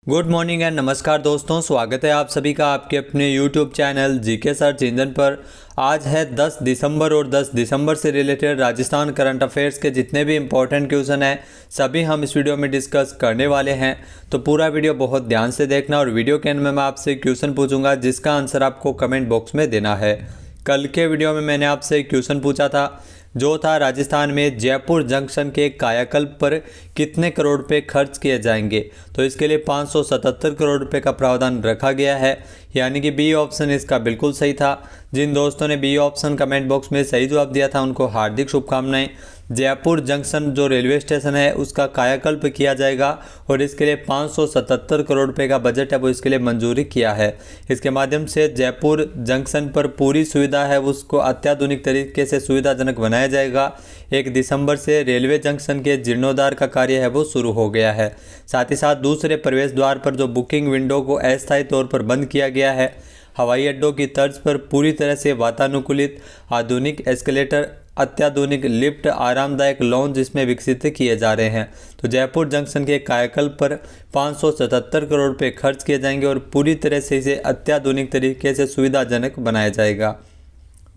Good morning and नमस्कार दोस्तों, स्वागत है आप सभी का आपके अपने YouTube channel GK search engine पर। आज है 10 दिसंबर और 10 दिसंबर से रिलेटेड राजस्थान करंट अफेयर्स के जितने भी इंपॉर्टेंट क्वेश्चन हैं सभी हम इस वीडियो में डिस्कस करने वाले हैं। तो पूरा वीडियो बहुत ध्यान से देखना और वीडियो के एंड में मैं आपसे क्वेश्चन पूछूंगा जिसका आंसर आपको कमेंट बॉक्स में देना है। कल के वीडियो में मैंने आपसे एक क्वेश्चन पूछा था जो था राजस्थान में जयपुर जंक्शन के कायाकल्प पर कितने करोड़ रुपए खर्च किए जाएंगे। तो इसके लिए 577 करोड़ रुपए का प्रावधान रखा गया है, यानी कि बी ऑप्शन इसका बिल्कुल सही था। जिन दोस्तों ने बी ऑप्शन कमेंट बॉक्स में सही जवाब दिया था उनको हार्दिक शुभकामनाएं। जयपुर जंक्शन जो रेलवे स्टेशन है उसका कायाकल्प किया जाएगा और इसके लिए 577 करोड़ रुपए का बजट है वो इसके लिए मंजूरी किया है। इसके माध्यम से जयपुर जंक्शन पर पूरी सुविधा है उसको अत्याधुनिक तरीके से सुविधाजनक बनाया जाएगा। 1 दिसंबर से रेलवे जंक्शन के जीर्णोद्धार का कार्य है वो शुरू हो गया है। साथ ही साथ दूसरे प्रवेश द्वार पर जो बुकिंग विंडो को अस्थायी तौर पर बंद किया गया है, हवाई अड्डों की तर्ज पर पूरी तरह से वातानुकूलित आधुनिक एस्केलेटर, अत्याधुनिक लिफ्ट, आरामदायक लॉन्ज इसमें विकसित किए जा रहे हैं। तो जयपुर जंक्शन के कायाकल्प पर 577 करोड़ रुपए खर्च किए जाएंगे और पूरी तरह से इसे अत्याधुनिक तरीके से सुविधाजनक बनाया जाएगा।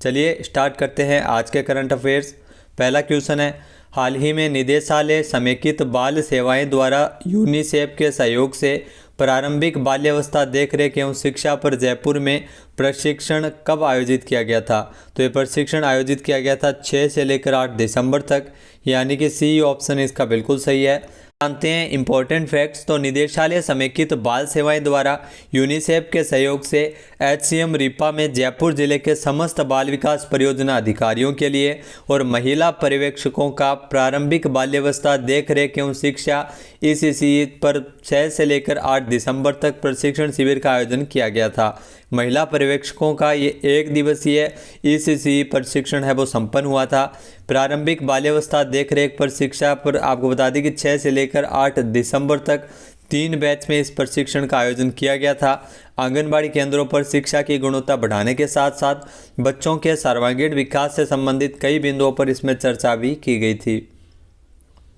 चलिए स्टार्ट करते हैं आज के करंट अफेयर्स। पहला क्वेश्चन है, हाल ही में निदेशालय समेकित बाल सेवाएं द्वारा यूनिसेफ के सहयोग से प्रारंभिक बाल्यावस्था देखरेख एवं शिक्षा पर जयपुर में प्रशिक्षण कब आयोजित किया गया था। तो ये प्रशिक्षण आयोजित किया गया था 6 से लेकर 8 दिसंबर तक, यानी कि सी ऑप्शन इसका बिल्कुल सही है। जानते हैं इंपॉर्टेंट फैक्ट्स। तो निदेशालय समेकित बाल सेवाएं द्वारा यूनिसेफ के सहयोग से HCM रीपा में जयपुर जिले के समस्त बाल विकास परियोजना अधिकारियों के लिए और महिला पर्यवेक्षकों का प्रारंभिक बाल्यावस्था देखरेख एवं शिक्षा ECC पर 6 से लेकर 8 दिसंबर तक प्रशिक्षण शिविर का आयोजन किया गया था। महिला पर्यवेक्षकों का ये 1 दिवसीय ECC प्रशिक्षण है वो संपन्न हुआ था। प्रारंभिक बाल्यावस्था देखरेख पर शिक्षा पर आपको बता दें कि 6 से लेकर 8 दिसंबर तक 3 बैच में इस प्रशिक्षण का आयोजन किया गया था। आंगनबाड़ी केंद्रों पर शिक्षा की गुणवत्ता बढ़ाने के साथ साथ बच्चों के सर्वांगीण विकास से संबंधित कई बिंदुओं पर इसमें चर्चा भी की गई थी।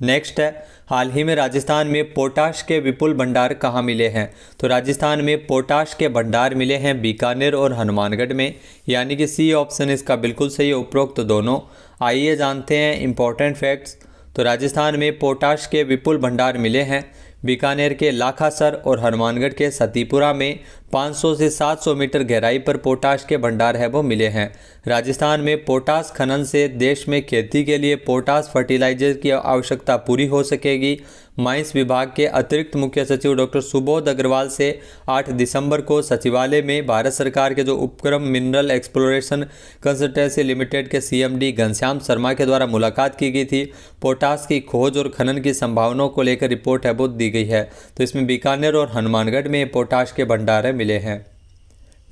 नेक्स्ट है, हाल ही में राजस्थान में पोटाश के विपुल भंडार कहाँ मिले हैं। तो राजस्थान में पोटाश के भंडार मिले हैं बीकानेर और हनुमानगढ़ में, यानी कि सी ऑप्शन इसका बिल्कुल सही है, उपरोक्त दोनों। आइए जानते हैं इंपॉर्टेंट फैक्ट्स। तो राजस्थान में पोटाश के विपुल भंडार मिले हैं बीकानेर के लाखासर और हनुमानगढ़ के सतीपुरा में 500 से 700 मीटर गहराई पर पोटाश के भंडार है वो मिले हैं। राजस्थान में पोटाश खनन से देश में खेती के लिए पोटाश फर्टिलाइजर की आवश्यकता पूरी हो सकेगी। माइंस विभाग के अतिरिक्त मुख्य सचिव डॉक्टर सुबोध अग्रवाल से 8 दिसंबर को सचिवालय में भारत सरकार के जो उपक्रम मिनरल एक्सप्लोरेशन कंसल्टेंसी लिमिटेड के CMD घनश्याम शर्मा के द्वारा मुलाकात की गई थी। पोटाश की खोज और खनन की संभावनाओं को लेकर रिपोर्ट है वो दी गई है। तो इसमें बीकानेर और हनुमानगढ़ में पोटाश के भंडार मिले हैं।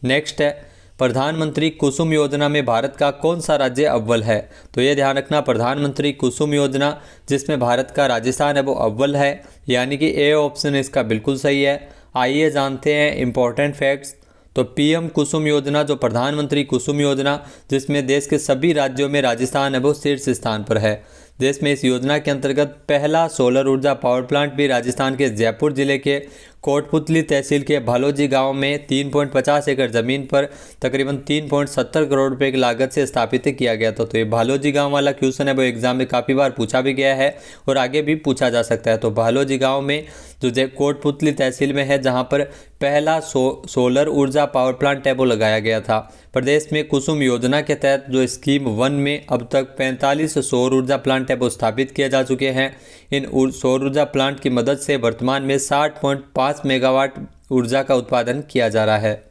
नेक्स्ट है, प्रधानमंत्री कुसुम योजना में भारत का कौन सा राज्य अव्वल है। तो ये ध्यान रखना, प्रधानमंत्री कुसुम योजना जिसमें भारत का राजस्थान है वो अव्वल है, यानी कि ए ऑप्शन इसका बिल्कुल सही है। आइए जानते हैं इंपॉर्टेंट फैक्ट्स। तो PM कुसुम योजना जो प्रधानमंत्री कुसुम योजना जिसमें देश के सभी राज्यों में राजस्थान है वो शीर्ष स्थान पर है। देश में इस योजना के अंतर्गत पहला सोलर ऊर्जा पावर प्लांट भी राजस्थान के जयपुर जिले के कोटपुतली तहसील के भालोजी गांव में 3.50 एकड़ ज़मीन पर तकरीबन 3.70 करोड़ रुपए की लागत से स्थापित किया गया था। तो ये भालोजी गांव वाला क्वेश्चन है वो एग्जाम में काफ़ी बार पूछा भी गया है और आगे भी पूछा जा सकता है। तो भालोजी गांव में जो कोटपुतली तहसील में है जहां पर पहला सोलर ऊर्जा पावर प्लांट है वो लगाया गया था। प्रदेश में कुसुम योजना के तहत जो स्कीम 1 में अब तक 45 सौर ऊर्जा प्लांट है वो स्थापित किए जा चुके हैं। इन सौर ऊर्जा प्लांट की मदद से वर्तमान में 60.5 मेगावाट ऊर्जा का उत्पादन किया जा रहा है।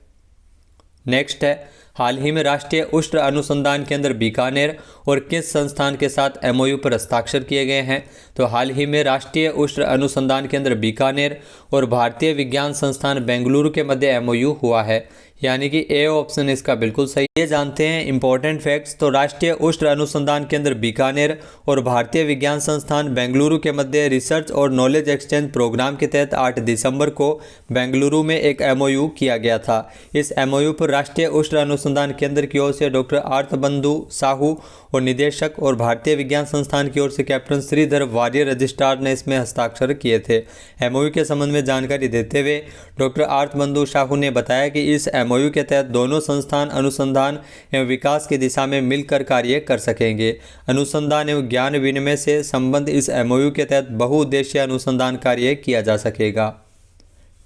नेक्स्ट है, हाल ही में राष्ट्रीय उष्ण अनुसंधान केंद्र बीकानेर और किस संस्थान के साथ MOU पर हस्ताक्षर किए गए हैं। तो हाल ही में राष्ट्रीय उष्ण अनुसंधान केंद्र बीकानेर और भारतीय विज्ञान संस्थान बेंगलुरु के मध्य MOU हुआ है, यानी कि ए ऑप्शन इसका बिल्कुल सही। ये जानते हैं इंपॉर्टेंट फैक्ट्स। तो राष्ट्रीय उष्ण अनुसंधान केंद्र बीकानेर और भारतीय विज्ञान संस्थान बेंगलुरु के मध्य रिसर्च और नॉलेज एक्सचेंज प्रोग्राम के तहत 8 दिसंबर को बेंगलुरु में एक MOU किया गया था। इस MOU पर राष्ट्रीय उष्ण अनुसंधान केंद्र की ओर से डॉक्टर आर्तबंधु साहू और निदेशक और भारतीय विज्ञान संस्थान की ओर से कैप्टन श्रीधर वारियर रजिस्ट्रार ने इसमें हस्ताक्षर किए थे। एमओयू के संबंध में जानकारी देते हुए डॉक्टर आर्तबंधु साहू ने बताया कि इस एमओयू के तहत दोनों संस्थान अनुसंधान एवं विकास की दिशा में मिलकर कार्य कर सकेंगे। अनुसंधान एवं ज्ञान विनिमय से संबंध इस एमओयू के तहत बहुउद्देशीय अनुसंधान कार्य किया जा सकेगा।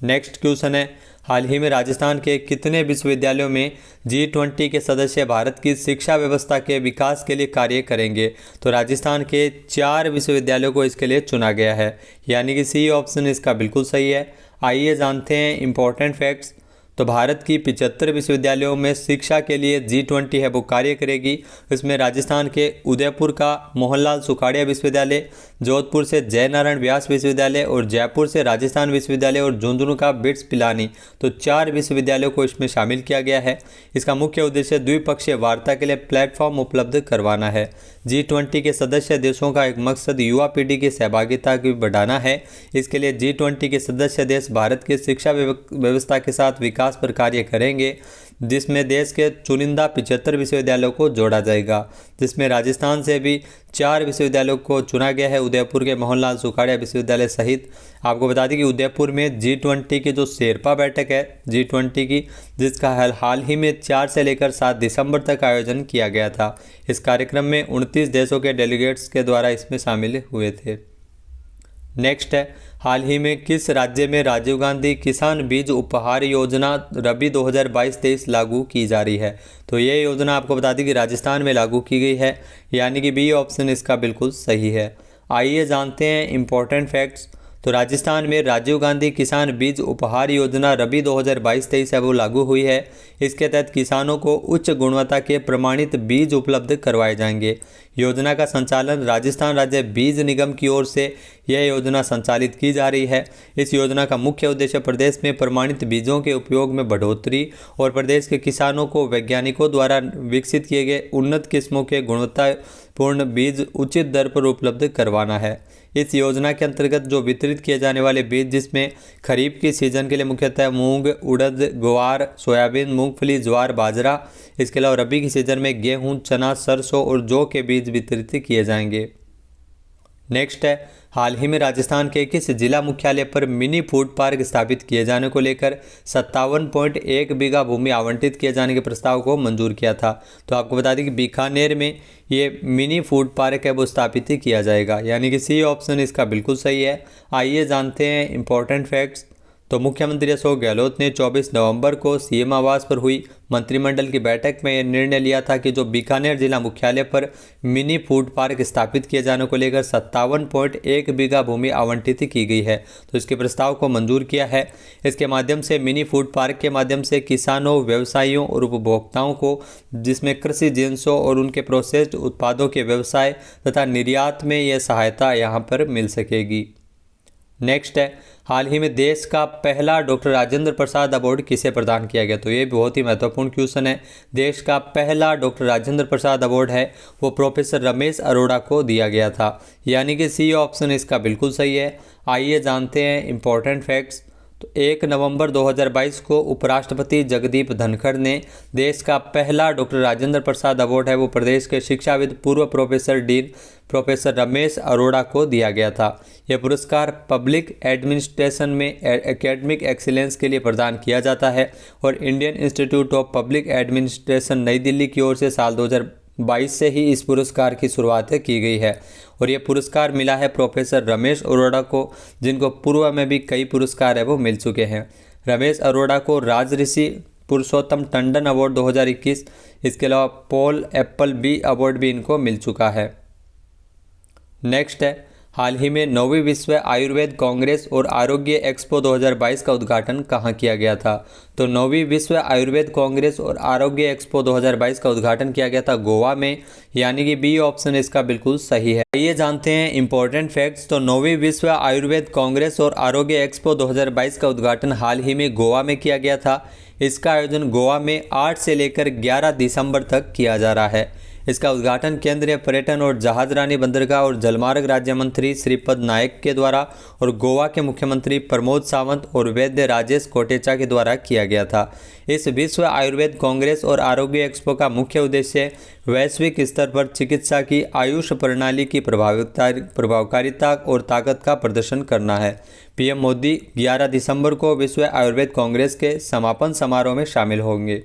नेक्स्ट क्वेश्चन है, हाल ही में राजस्थान के कितने विश्वविद्यालयों में G20 के सदस्य भारत की शिक्षा व्यवस्था के विकास के लिए कार्य करेंगे? तो राजस्थान के 4 विश्वविद्यालयों को इसके लिए चुना गया है, यानी कि सी ऑप्शन इसका बिल्कुल सही है। आइए जानते हैं इंपॉर्टेंट फैक्ट्स। तो भारत की 75 विश्वविद्यालयों में शिक्षा के लिए G20 है वो कार्य करेगी। इसमें राजस्थान के उदयपुर का मोहनलाल सुखाड़िया विश्वविद्यालय, जोधपुर से जय नारायण व्यास विश्वविद्यालय और जयपुर से राजस्थान विश्वविद्यालय और झुंझुनू का बिट्स पिलानी, तो 4 विश्वविद्यालयों को इसमें शामिल किया गया है। इसका मुख्य उद्देश्य द्विपक्षीय वार्ता के लिए प्लेटफॉर्म उपलब्ध करवाना है। G20 के सदस्य देशों का एक मकसद युवा पीढ़ी की सहभागिता को बढ़ाना है। इसके लिए G20 के सदस्य देश भारत की शिक्षा व्यवस्था के साथ विकास पर कार्य करेंगे, जिसमें देश के चुनिंदा 75 विश्वविद्यालयों को जोड़ा जाएगा, जिसमें राजस्थान से भी 4 विश्वविद्यालयों को चुना गया है, उदयपुर के मोहनलाल सुखाड़िया विश्वविद्यालय सहित। आपको बता दें कि उदयपुर में G20 की जो शेरपा बैठक है G20 की, जिसका हाल ही में 4 से लेकर 7 दिसंबर तक आयोजन किया गया था। इस कार्यक्रम में 29 देशों के डेलीगेट्स के द्वारा इसमें शामिल हुए थे। नेक्स्ट है, हाल ही में किस राज्य में राजीव गांधी किसान बीज उपहार योजना रबी 2022-23 लागू की जा रही है? तो ये योजना आपको बता दी कि राजस्थान में लागू की गई है, यानी कि बी ऑप्शन इसका बिल्कुल सही है। आइए जानते हैं इंपॉर्टेंट फैक्ट्स। तो राजस्थान में राजीव गांधी किसान बीज उपहार योजना रबी 2022-23 है वो लागू हुई है। इसके तहत किसानों को उच्च गुणवत्ता के प्रमाणित बीज उपलब्ध करवाए जाएंगे। योजना का संचालन राजस्थान राज्य बीज निगम की ओर से यह योजना संचालित की जा रही है। इस योजना का मुख्य उद्देश्य प्रदेश में प्रमाणित बीजों के उपयोग में बढ़ोतरी और प्रदेश के किसानों को वैज्ञानिकों द्वारा विकसित किए गए उन्नत किस्मों के गुणवत्तापूर्ण बीज उचित दर पर उपलब्ध करवाना है। इस योजना के अंतर्गत जो वितरित किए जाने वाले बीज, जिसमें खरीफ की सीजन के लिए मुख्यतः मूंग, उड़द, ग्वार, सोयाबीन, मूंगफली, ज्वार, बाजरा, इसके अलावा रबी की सीजन में गेहूं, चना, सरसों और जौ के बीज वितरित किए जाएंगे। नेक्स्ट है, हाल ही में राजस्थान के किस जिला मुख्यालय पर मिनी फूड पार्क स्थापित किए जाने को लेकर 57.1 बीघा भूमि आवंटित किए जाने के प्रस्ताव को मंजूर किया था? तो आपको बता दें कि बीकानेर में ये मिनी फूड पार्क है वो स्थापित किया जाएगा, यानी कि सी ऑप्शन इसका बिल्कुल सही है। आइए जानते हैं इंपॉर्टेंट फैक्ट्स। तो मुख्यमंत्री अशोक गहलोत ने 24 नवंबर को सीएम आवास पर हुई मंत्रिमंडल की बैठक में यह निर्णय लिया था कि जो बीकानेर जिला मुख्यालय पर मिनी फूड पार्क स्थापित किए जाने को लेकर 57.1 बीघा भूमि आवंटित की गई है, तो इसके प्रस्ताव को मंजूर किया है। इसके माध्यम से मिनी फूड पार्क के माध्यम से किसानों, व्यवसायियों और उपभोक्ताओं को, जिसमें कृषि जिन्सों और उनके प्रोसेस्ड उत्पादों के व्यवसाय तथा निर्यात में यह सहायता यहाँ पर मिल सकेगी। नेक्स्ट है, हाल ही में देश का पहला डॉक्टर राजेंद्र प्रसाद अवार्ड किसे प्रदान किया गया? तो ये बहुत ही महत्वपूर्ण क्वेश्चन है। देश का पहला डॉक्टर राजेंद्र प्रसाद अवार्ड है वो प्रोफेसर रमेश अरोड़ा को दिया गया था, यानी कि सी ऑप्शन इसका बिल्कुल सही है। आइए जानते हैं इंपॉर्टेंट फैक्ट्स। तो 1 नवंबर 2022 को उपराष्ट्रपति जगदीप धनखड़ ने देश का पहला डॉक्टर राजेंद्र प्रसाद अवार्ड है वो प्रदेश के शिक्षाविद पूर्व professor dean professor Ramesh Arora को दिया गया था। यह पुरस्कार पब्लिक एडमिनिस्ट्रेशन में एकेडमिक एक्सीलेंस के लिए प्रदान किया जाता है और Indian institute of public administration नई दिल्ली की ओर से साल 2022 से ही इस पुरस्कार की शुरुआत की गई है और ये पुरस्कार मिला है प्रोफेसर रमेश अरोड़ा को, जिनको पूर्व में भी कई पुरस्कार है वो मिल चुके हैं। रमेश अरोड़ा को राजऋषि पुरुषोत्तम टंडन अवार्ड 2021, इसके अलावा पॉल एप्पल बी अवार्ड भी इनको मिल चुका है। नेक्स्ट है, हाल ही में 9वीं विश्व आयुर्वेद कांग्रेस और आरोग्य एक्सपो 2022 का उद्घाटन कहाँ किया गया था? तो 9वीं विश्व आयुर्वेद कांग्रेस और आरोग्य एक्सपो 2022 का उद्घाटन किया गया था गोवा में, यानी कि बी ऑप्शन इसका बिल्कुल सही है। आइए जानते हैं इंपॉर्टेंट फैक्ट्स। तो 9वीं विश्व आयुर्वेद कांग्रेस और आरोग्य एक्सपो 2022 का उद्घाटन हाल ही में गोवा में किया गया था। इसका आयोजन गोवा में 8 से लेकर 11 दिसंबर तक किया जा रहा है। इसका उद्घाटन केंद्रीय पर्यटन और जहाजरानी बंदरगाह और जलमार्ग राज्य मंत्री श्रीपद नायक के द्वारा और गोवा के मुख्यमंत्री प्रमोद सावंत और वैद्य राजेश कोटेचा के द्वारा किया गया था। इस विश्व आयुर्वेद कांग्रेस और आरोग्य एक्सपो का मुख्य उद्देश्य वैश्विक स्तर पर चिकित्सा की आयुष प्रणाली की प्रभावकारिता और ताकत का प्रदर्शन करना है। पीएम मोदी 11 दिसंबर को विश्व आयुर्वेद कांग्रेस के समापन समारोह में शामिल होंगे।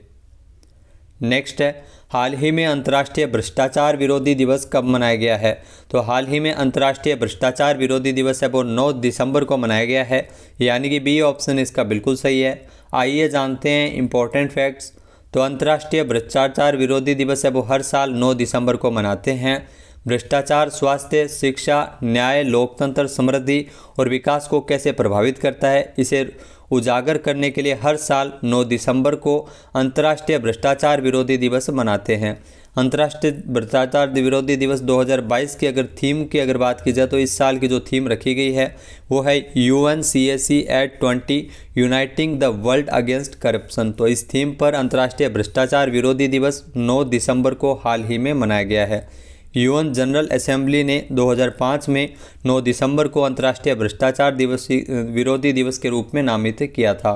नेक्स्ट है, हाल ही में अंतर्राष्ट्रीय भ्रष्टाचार विरोधी दिवस कब मनाया गया है? तो हाल ही में अंतर्राष्ट्रीय भ्रष्टाचार विरोधी दिवस है वो 9 दिसंबर को मनाया गया है, यानी कि बी ऑप्शन इसका बिल्कुल सही है। आइए जानते हैं इम्पोर्टेंट फैक्ट्स। तो अंतर्राष्ट्रीय भ्रष्टाचार विरोधी दिवस है वो हर साल 9 दिसंबर को मनाते हैं। भ्रष्टाचार स्वास्थ्य, शिक्षा, न्याय, लोकतंत्र, समृद्धि और विकास को कैसे प्रभावित करता है, इसे उजागर करने के लिए हर साल 9 दिसंबर को अंतर्राष्ट्रीय भ्रष्टाचार विरोधी दिवस मनाते हैं। अंतर्राष्ट्रीय भ्रष्टाचार विरोधी दिवस 2022 की अगर थीम की बात की जाए तो इस साल की जो थीम रखी गई है वो है UNCAC@20 uniting the world against corruption. तो इस थीम पर अंतर्राष्ट्रीय भ्रष्टाचार विरोधी दिवस 9 दिसंबर को हाल ही में मनाया गया है। यूएन जनरल असेंबली ने 2005 में 9 दिसंबर को अंतर्राष्ट्रीय भ्रष्टाचार विरोधी दिवस के रूप में नामित किया था।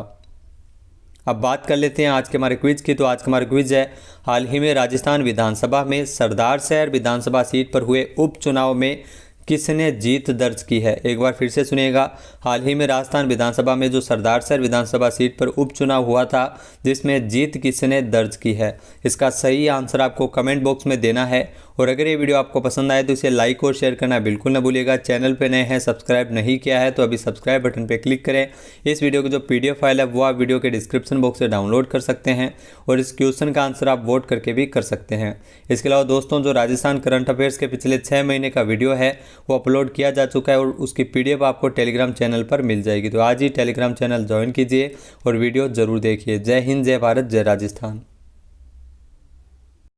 अब बात कर लेते हैं आज के हमारे क्विज की। तो आज का हमारा क्विज है, हाल ही में राजस्थान विधानसभा में सरदार शहर विधानसभा सीट पर हुए उपचुनाव में किसने जीत दर्ज की है? एक बार फिर से सुनिएगा। हाल ही में राजस्थान विधानसभा में जो सरदार शहर विधानसभा सीट पर उपचुनाव हुआ था, जिसमें जीत किसने दर्ज की है, इसका सही आंसर आपको कमेंट बॉक्स में देना है। और अगर ये वीडियो आपको पसंद आए तो इसे लाइक और शेयर करना बिल्कुल न भूलिएगा। चैनल पे नए हैं, सब्सक्राइब नहीं किया है तो अभी सब्सक्राइब बटन पे क्लिक करें। इस वीडियो की जो PDF फाइल है वो आप वीडियो के डिस्क्रिप्शन बॉक्स से डाउनलोड कर सकते हैं और इस क्वेश्चन का आंसर आप वोट करके भी कर सकते हैं। इसके अलावा दोस्तों, जो राजस्थान करंट अफेयर्स के पिछले 6 महीने का वीडियो है वो अपलोड किया जा चुका है और उसकी PDF आपको टेलीग्राम चैनल पर मिल जाएगी। तो आज ही टेलीग्राम चैनल ज्वाइन कीजिए और वीडियो जरूर देखिए। जय हिंद, जय भारत, जय राजस्थान।